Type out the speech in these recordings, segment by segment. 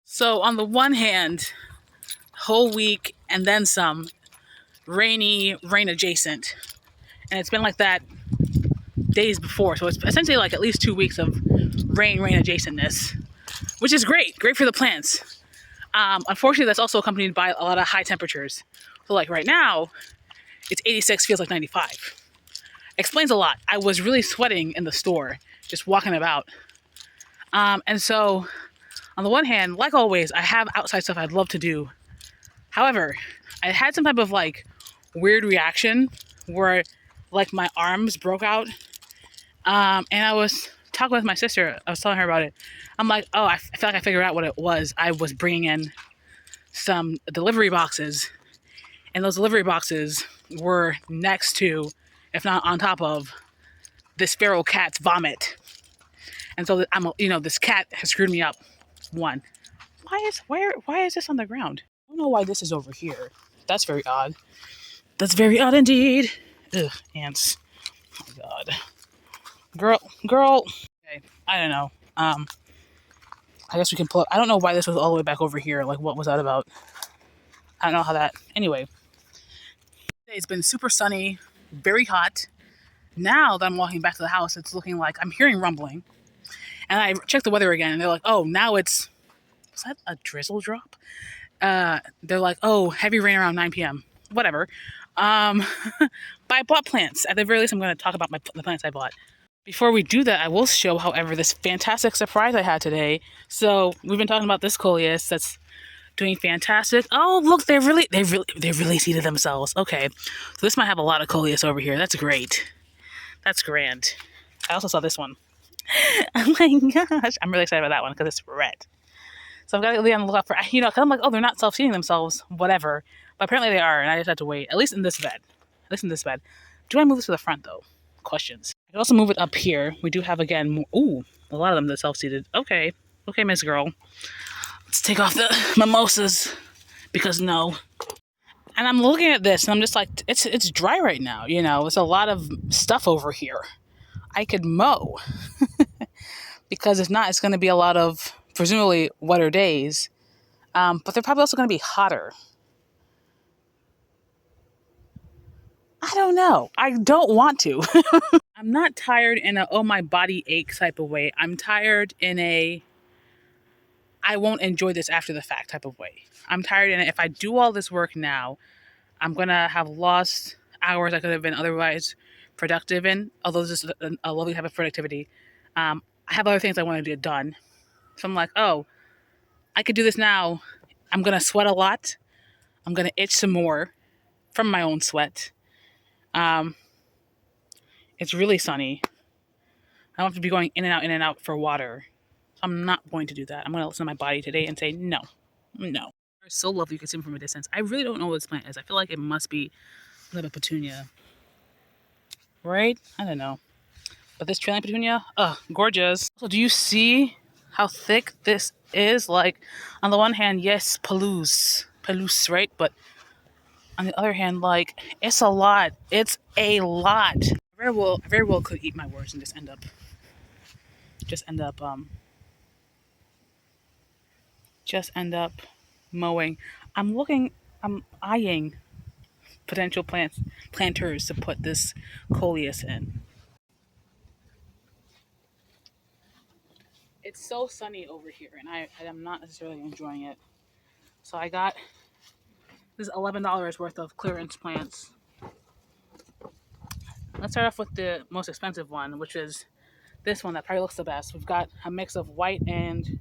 So on the one hand, whole week and then some, rainy, rain adjacent. And it's been like that days before. So it's essentially like at least 2 weeks of rain adjacentness, which is great. Great for the plants. Unfortunately, that's also accompanied by a lot of high temperatures. So like right now, it's 86, feels like 95. Explains a lot. I was really sweating in the store, just walking about. And so on the one hand, like always, I have outside stuff I'd love to do. However, I had some type of like weird reaction where like my arms broke out. And I was talking with my sister. I was telling her about it. I'm like, oh, I feel like I figured out what it was. I was bringing in some delivery boxes, and those delivery boxes were next to, if not on top of, this feral cat's vomit. And so this cat has screwed me up. One, why is this on the ground? I don't know why this is over here. That's very odd. That's very odd indeed. Ugh, ants. Oh my god. Girl. Okay, I don't know. I guess we can pull up. I don't know why this was all the way back over here. Like, what was that about? I don't know how that. Anyway, it's been super sunny, very hot. Now that I'm walking back to the house, it's looking like I'm hearing rumbling. And I checked the weather again, and they're like, oh, now it's. Was that a drizzle drop? They're like, oh, heavy rain around 9 p.m. Whatever. But I bought plants. At the very least, I'm going to talk about the plants I bought. Before we do that, I will show, however, this fantastic surprise I had today. So we've been talking about this coleus that's doing fantastic. Oh, look, they really seeded themselves. Okay, so this might have a lot of coleus over here. That's great. That's grand. I also saw this one. Oh my gosh, I'm really excited about that one because it's red. So I've got to be on the lookout for, because I'm like, oh, they're not self-seeding themselves, whatever. But apparently they are, and I just have to wait. At least in this bed. Do I move this to the front though? Questions. I can also move it up here. We do have again more. Ooh, a lot of them that self-seeded. Okay, Miss Girl. Let's take off the mimosas because no. And I'm looking at this and I'm just like, it's dry right now. There's a lot of stuff over here. I could mow because if not, it's going to be a lot of presumably wetter days. But they're probably also going to be hotter. I don't know. I don't want to. I'm not tired in a, oh, my body aches type of way. I'm tired in a, I won't enjoy this after the fact type of way. I'm tired in it. If I do all this work now, I'm going to have lost hours I could have been otherwise productive in, although this is a lovely type of productivity. I have other things I want to get done. So I'm like, oh, I could do this now. I'm going to sweat a lot. I'm going to itch some more from my own sweat. It's really sunny. I don't have to be going in and out for water. So I'm not going to do that. I'm going to listen to my body today and say, no. They're so lovely. You can see them from a distance. I really don't know what this plant is. I feel like it must be a little petunia. Right? I don't know. But this trailing petunia, gorgeous. So do you see how thick this is? Like, on the one hand, yes, pelouse, right? But on the other hand, like, it's a lot. It's a lot. I very well could eat my words and just end up mowing. I'm eyeing potential planters to put this coleus in. It's so sunny over here, and I am not necessarily enjoying it. So I got this $11 worth of clearance plants. Let's start off with the most expensive one, which is this one that probably looks the best. We've got a mix of white and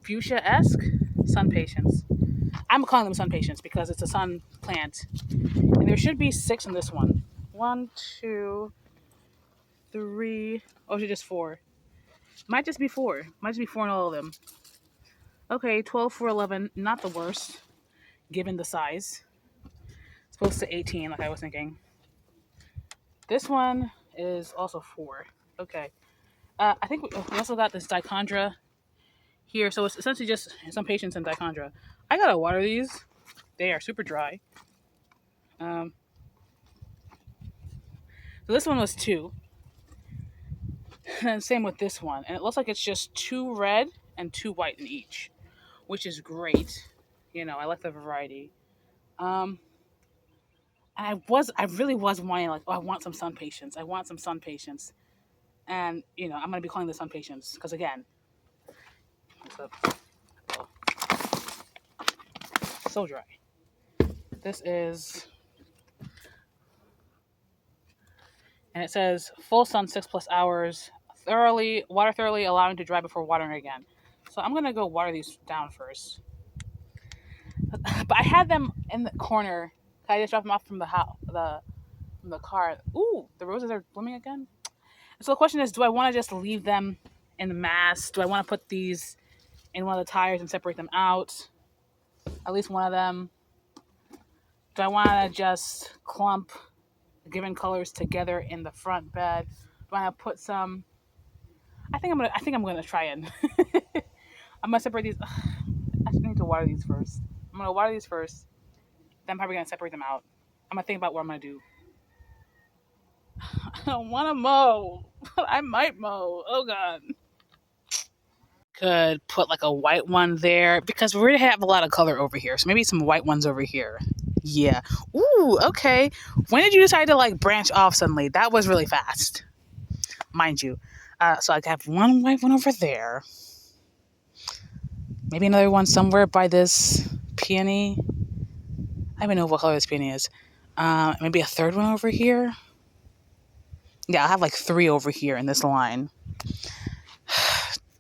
fuchsia-esque SUNPATIENS. I'm calling them SUNPATIENS because it's a sun plant. And there should be 6 in this one. 1, 2, 3. Oh, is it just 4? Might just be 4. Might just be 4 in all of them. Okay, 12 for 11. Not the worst, given the size. It's close to 18, like I was thinking. This one is also 4. Okay. I think we also got this dichondra here. So it's essentially just SUNPATIENS and dichondra. I gotta water these. They are super dry. So this one was 2. And same with this one. And it looks like it's just 2 red and 2 white in each, which is great. You know, I like the variety. And I really was wanting, like, oh, I want some sun patience. I want some sun patience. And, you know, I'm going to be calling this sun patience because, again, so dry. This is, and it says full sun 6+ hours, water thoroughly, allowing to dry before watering again. So I'm going to go water these down first. But I had them in the corner. I just dropped them off from the house, from the car. Ooh, the roses are blooming again. So the question is, do I want to just leave them in the mass? Do I want to put these in one of the tires and separate them out? At least one of them. Do I want to just clump given colors together in the front bed? Do I want to put some? I think I'm gonna try and I'm gonna separate these. I need to water these first. I'm gonna water these first. Then I'm probably gonna separate them out. I'm gonna think about what I'm gonna do. I don't want to mow. I might mow. Oh god. Could put like a white one there because we already have a lot of color over here. So maybe some white ones over here. Yeah. Ooh, okay. When did you decide to like branch off suddenly? That was really fast, mind you. So I have one white one over there. Maybe another one somewhere by this peony. I don't even know what color this peony is. Maybe a third one over here. Yeah, I'll have like 3 over here in this line.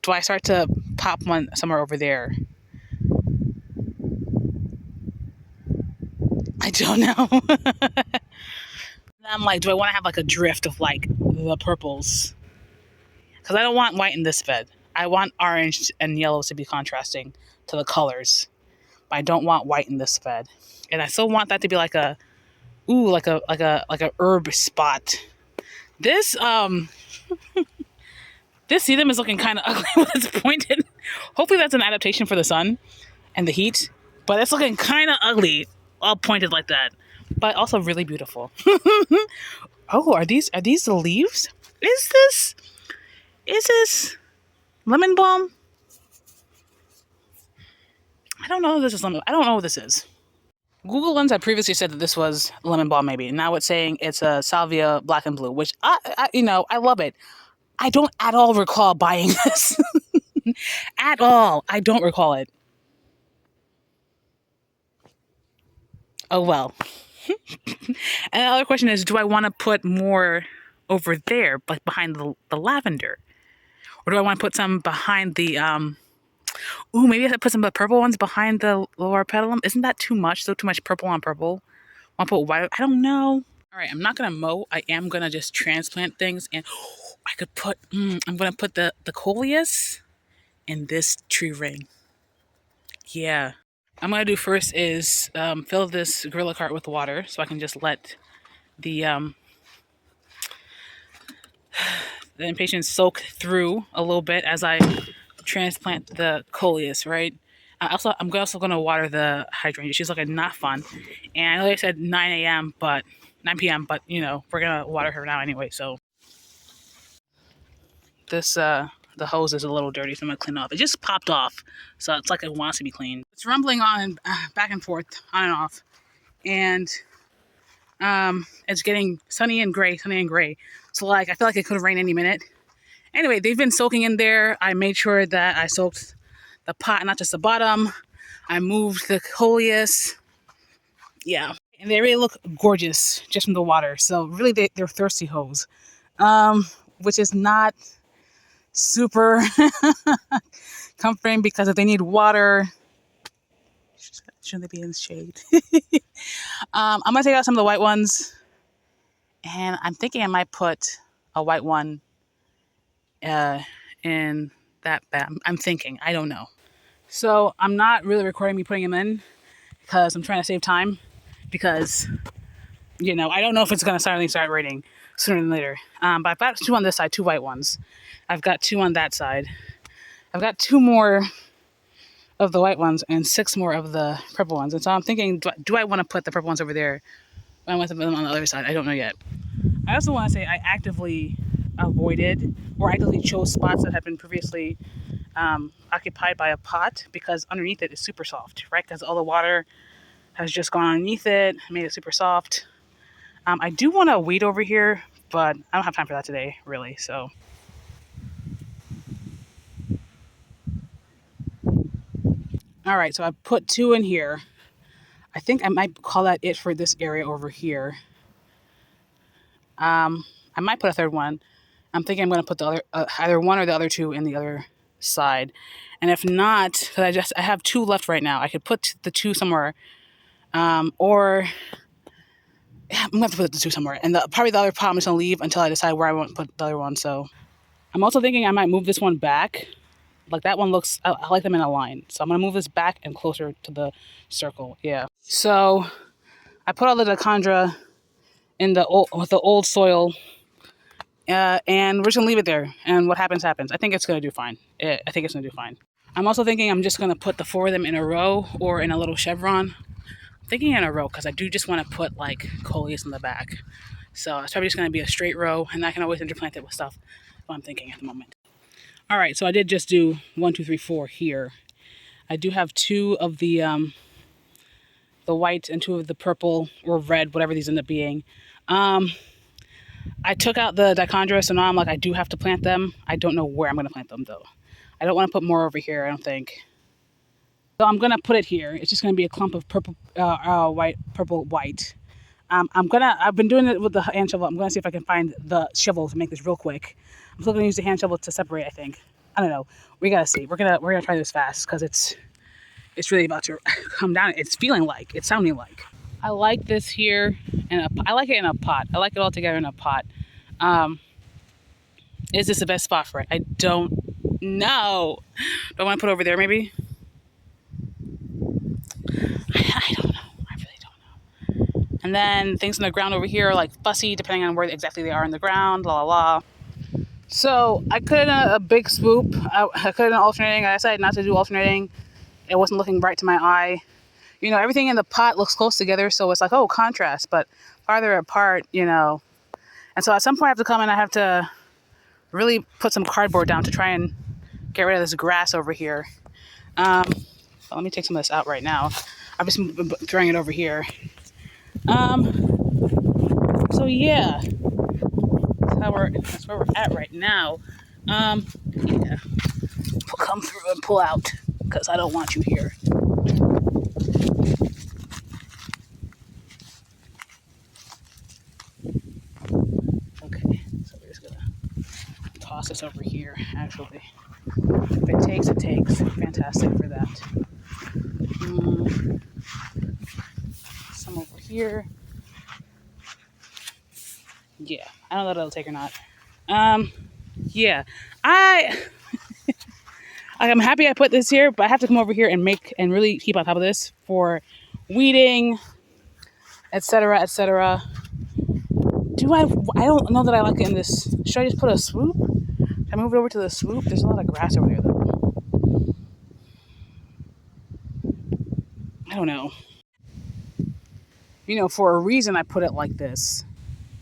Do I start to pop one somewhere over there? I don't know. I'm like, do I want to have like a drift of like the purples? Because I don't want white in this bed. I want orange and yellows to be contrasting to the colors. But I don't want white in this bed. And I still want that to be like a herb spot. This this sedum is looking kind of ugly when it's pointed. Hopefully that's an adaptation for the sun and the heat. But it's looking kind of ugly, all pointed like that. But also really beautiful. Oh, are these the leaves? Is this lemon balm? I don't know if this is lemon. I don't know what this is. Google Lens had previously said that this was lemon balm, maybe. Now it's saying it's a salvia black and blue, which I love it. I don't at all recall buying this. At all. I don't recall it. Oh, well. And the other question is, do I want to put more over there, like behind the lavender? Or do I want to put some behind the, ooh, maybe I should put some of the purple ones behind the lower petalum? Isn't that too much? So too much purple on purple? I want to put white? I don't know. All right, I'm not going to mow. I am going to just transplant things. And I could put, I'm going to put the coleus in this tree ring. Yeah. I'm going to do first is fill this gorilla cart with water so I can just let the impatiens soak through a little bit as I transplant the coleus, right? I'm also going to water the hydrangea. She's looking not fun. And I know they said 9 a.m., but 9 p.m., but, you know, we're going to water her now anyway. So this, the hose is a little dirty, so I'm going to clean it off. It just popped off, so it's like it wants to be cleaned. It's rumbling on back and forth, on and off. And it's getting sunny and gray. So, like, I feel like it could rain any minute. Anyway, they've been soaking in there. I made sure that I soaked the pot, not just the bottom. I moved the coleus. Yeah. And they really look gorgeous just from the water. So really they're thirsty hoes, which is not super comforting because if they need water, shouldn't they be in the shade? I'm going to take out some of the white ones. And I'm thinking I might put a white one in that bag. I'm thinking. I don't know. So I'm not really recording me putting them in because I'm trying to save time because, you know, I don't know if it's going to suddenly start raining sooner than later. But I've got 2 on this side, 2 white ones. I've got 2 on that side. I've got 2 more of the white ones and 6 more of the purple ones. And so I'm thinking, do I want to put the purple ones over there? I want to put them on the other side. I don't know yet. I also want to say I actively avoided or actively chose spots that had been previously occupied by a pot because underneath it is super soft, right? Because all the water has just gone underneath it, made it super soft. I do want to weed over here, but I don't have time for that today, really. So, all right. So I put 2 in here. I think I might call that it for this area over here. I might put a 3rd one. I'm thinking I'm going to put the other, either 1 or the other 2 in the other side. And if not, because I have 2 left right now, I could put the 2 somewhere, or yeah, I'm going to have to put the 2 somewhere. And probably the other pot I'm just going to leave until I decide where I want to put the other one. So I'm also thinking I might move this one back. Like that one looks, I like them in a line. So I'm going to move this back and closer to the circle. Yeah. So I put all the Dicandra in the old soil, and we're just gonna leave it there. And what happens, happens. I think it's gonna do fine. I think it's gonna do fine. I'm also thinking I'm just gonna put the 4 of them in a row or in a little chevron. I'm thinking in a row because I do just want to put like coleus in the back. So it's probably just gonna be a straight row, and I can always interplant it with stuff. What I'm thinking at the moment. All right, so I did just do 1, 2, 3, 4 here. I do have 2 of the white and 2 of the purple or red, whatever these end up being. I took out the Dicandra, so now I'm like, I do have to plant them. I don't know where I'm going to plant them, though. I don't want to put more over here, I don't think. So I'm going to put it here. It's just going to be a clump of purple, white, purple, white. I've been doing it with the hand shovel. I'm going to see if I can find the shovel to make this real quick. I'm still going to use the hand shovel to separate, I think. I don't know. We got to see. We're going to try this fast because it's really about to come down. It's sounding like. I like this here, and I like it in a pot. I like it all together in a pot. Is this the best spot for it? I don't know. Do I want to put it over there maybe? I don't know. I really don't know. And then things in the ground over here are like fussy, depending on where exactly they are in the ground, la la la. So I could have done a big swoop. I could have done alternating. I decided not to do alternating. It wasn't looking right to my eye. You know, everything in the pot looks close together, so it's like, oh, contrast, but farther apart, you know. And so at some point I have to come and I have to really put some cardboard down to try and get rid of this grass over here. So let me take some of this out right now. I've just been throwing it over here. So yeah, that's where we're at right now. Yeah, come through and pull out because I don't want you here. Okay, so we're just gonna toss this over here. Actually, if it takes, it takes. Fantastic for that. Some over here. Yeah, I don't know if it'll take or not. Yeah, I'm happy I put this here, but I have to come over here and really keep on top of this for weeding, etc., etc. I don't know that I like it in this. Should I just put a swoop? Should I move it over to the swoop? There's a lot of grass over there, though. I don't know. You know, for a reason, I put it like this.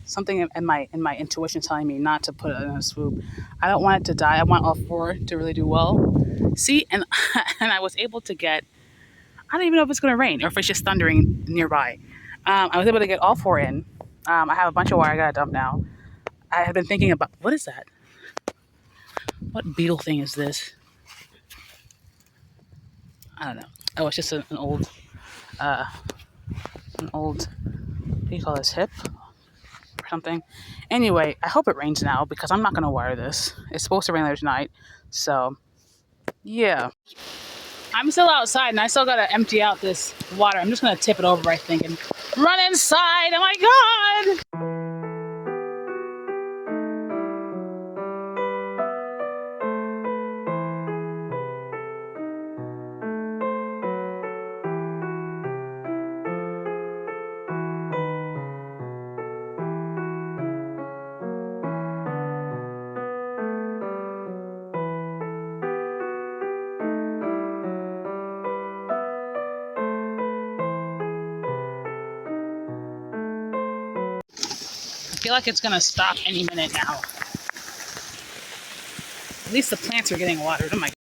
Something in my intuition telling me not to put it in a swoop. I don't want it to die. I want all 4 to really do well. See, and I was able to get. I don't even know if it's going to rain or if it's just thundering nearby. I was able to get all 4 in. I have a bunch of wire I got to dump now. I have been thinking about, what is that? What beetle thing is this? I don't know. Oh, it's just an old, what do you call this, hip? Or something. Anyway, I hope it rains now because I'm not going to wire this. It's supposed to rain later tonight. So, yeah. I'm still outside and I still got to empty out this water. I'm just going to tip it over, I think, and run inside. Oh my God! I feel like it's going to stop any minute now. At least the plants are getting watered. Oh my God.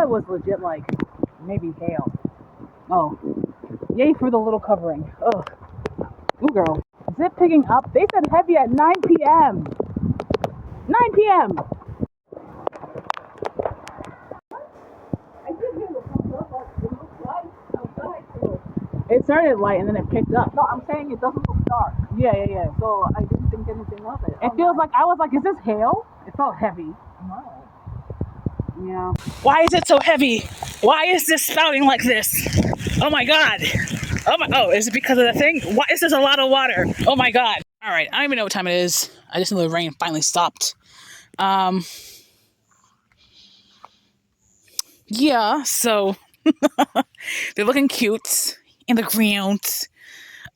it was legit like maybe hail. Oh, yay for the little covering. Ugh. Ooh, girl. Is it picking up? They said heavy at 9 p.m. 9 p.m. It started light and then it picked up. No, I'm saying it doesn't look dark. Yeah. So I didn't think anything of it. It feels like, I was like, is this hail? It felt heavy. No. Yeah. Why is it so heavy? Why is this spouting like this? Oh my God. Oh, is it because of the thing? Why is this a lot of water? Oh my God. All right, I don't even know what time it is. I just know the rain finally stopped. Yeah, so they're looking cute in the ground.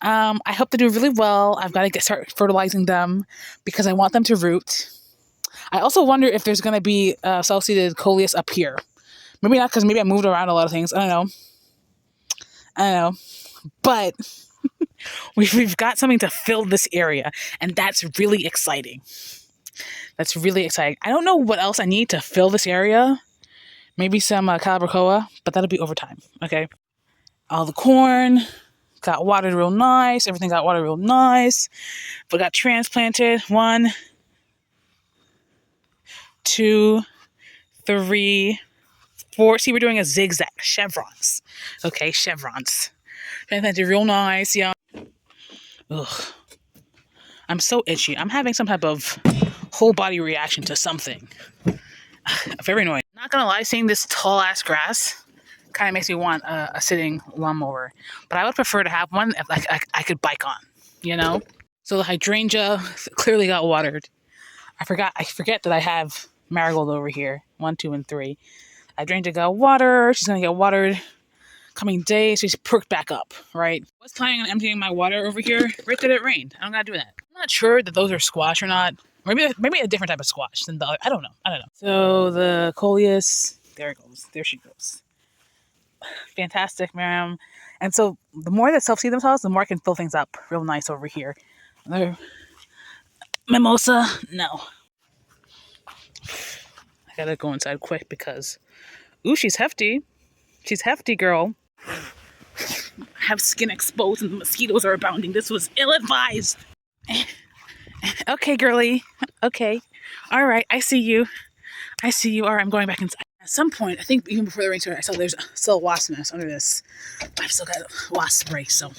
I hope they do really well. I've got to start fertilizing them because I want them to root. I also wonder if there's going to be self-seeded coleus up here. Maybe not, because maybe I moved around a lot of things. I don't know. But we've got something to fill this area, and that's really exciting. I don't know what else I need to fill this area. Maybe some calabracoa, but that'll be over time. Okay. All the corn got watered real nice. Everything got watered real nice. But got transplanted. 1, 2, 3, 4. See, we're doing a zigzag. Chevrons. Okay, chevrons. Transplanted real nice. Yeah. Ugh. I'm so itchy. I'm having some type of whole body reaction to something. Very annoying. Not gonna lie, seeing this tall ass grass kind of makes me want a sitting lawnmower. But I would prefer to have one if I could bike on, you know? So the hydrangea clearly got watered. I forget that I have marigold over here. 1, 2, and 3. Hydrangea got water. She's gonna get watered coming days. She's perked back up, right? I was planning on emptying my water over here right that it rained. I don't gotta do that. I'm not sure that those are squash or not. Maybe a different type of squash than the other. I don't know. So the coleus, there it goes. There she goes. Fantastic, ma'am. And so the more that self-seed themselves, the more I can fill things up real nice over here. Another mimosa, no. I gotta go inside quick because, ooh, she's hefty. She's hefty, girl. I have skin exposed and the mosquitoes are abounding. This was ill-advised. Okay, girly. Okay. All right, I see you. All right, I'm going back inside. At some point, I think even before the rain started, I saw there's still a wasp nest under this. I've still got wasp spray, so